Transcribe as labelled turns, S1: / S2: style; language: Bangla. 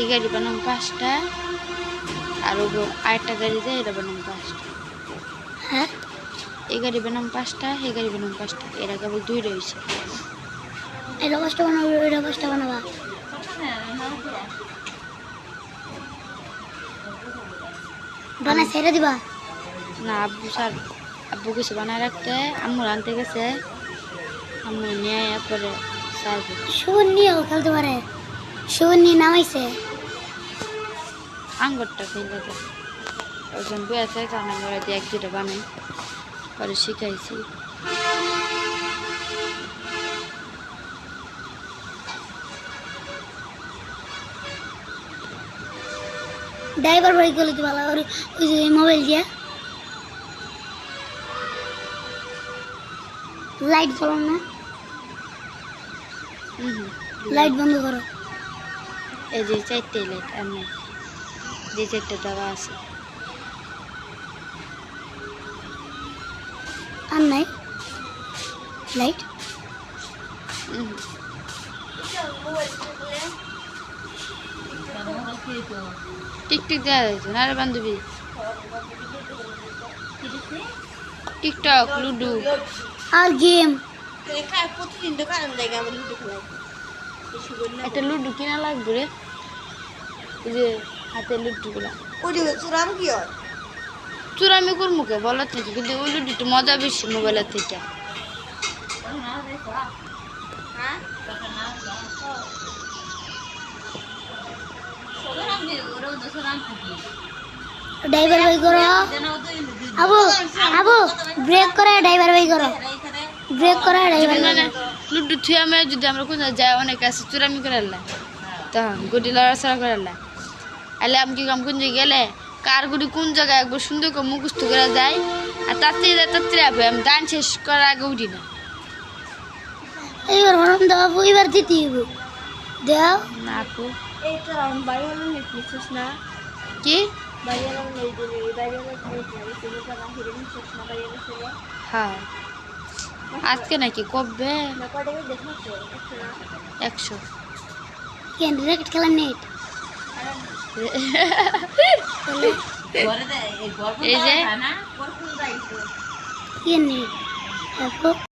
S1: এই গাড়ি বানাম 5টা আর আরেকটা গাড়ি যায় এটা বানাম 5টা।
S2: হ্যাঁ
S1: এই গাড়ি বানাম 5টা এই গাড়ি বানাম 5টা এরা কেবল 2 রয়েছে।
S2: এটা 5টা বানাবো এটা 5টা বানাবা বানা ছেড়ে দিবা
S1: না আব্বু স্যার আব্বু কিছু বানায় রাখতে আম্মু আনতে গেছে আম্মু নিয়ে পরে স্যার
S2: শুভন নিয়েও খেলতে পারে শুভন নিয়ে নামাইছে
S1: আঙ্গুরটা ফেলে তো ওজন বই আছে কারণ আমরা দিয়ে 1-2টা বানাই পরে শিখাইছি।
S2: ড্রাইভার বাড়ি গেলে কি ভালো ওই যে মোবাইল দিয়ে লাইট জ্বলো না লাইট বন্ধ করো
S1: এই যে 4টে লাইট আর নাই যে 4টে দেওয়া আছে
S2: আর নাই লাইট
S1: টিকটক দেওয়া যাচ্ছে না রে বান্ধবী টিকটক লুডু
S2: আর গেম
S1: একটা লুডু কিনা লাগবে রে এই যে হাতে লুডুগুলা চুরামি করমুখে বলার থেকে কিন্তু ওই লুডুটা মজা বেশি মোবাইলের থেকে।
S2: ড্রাইভার বাই করো আবু আবু ব্রেক করে ড্রাইভার বাই করো ব্রেক করে ড্রাইভার
S1: মানে লুডু থুই আমি যদি আমরা কোথাও যাই অনেক আছে চুরামি করে আল্লাহ তখন গুটি লড়াচড়া করে আল্লাহ আলে আমি কি কাম কোন জায়গায় গেলে কার গুটি কোন জায়গায় একবার সুন্দর করে মুখস্থ করে যায় আর তাড়াতাড়ি হবে আমি গান শেষ করার আগে উঠি না।
S2: এইবার হরম দাও এবার দিতে হইব দাও
S1: না আপু
S2: এই তো বাইরে নিছিস না
S1: কি
S2: বাইরে নেই দিলে বাইরে নেই তুমি তো না হিরে নিছিস না বাইরে ছিল
S1: হ্যাঁ আজকে নাকি কবে
S2: না কয়টা দেখছো
S1: 100
S2: কেন র্যাকেট খেলা নেট
S1: এই যে
S2: কি নেট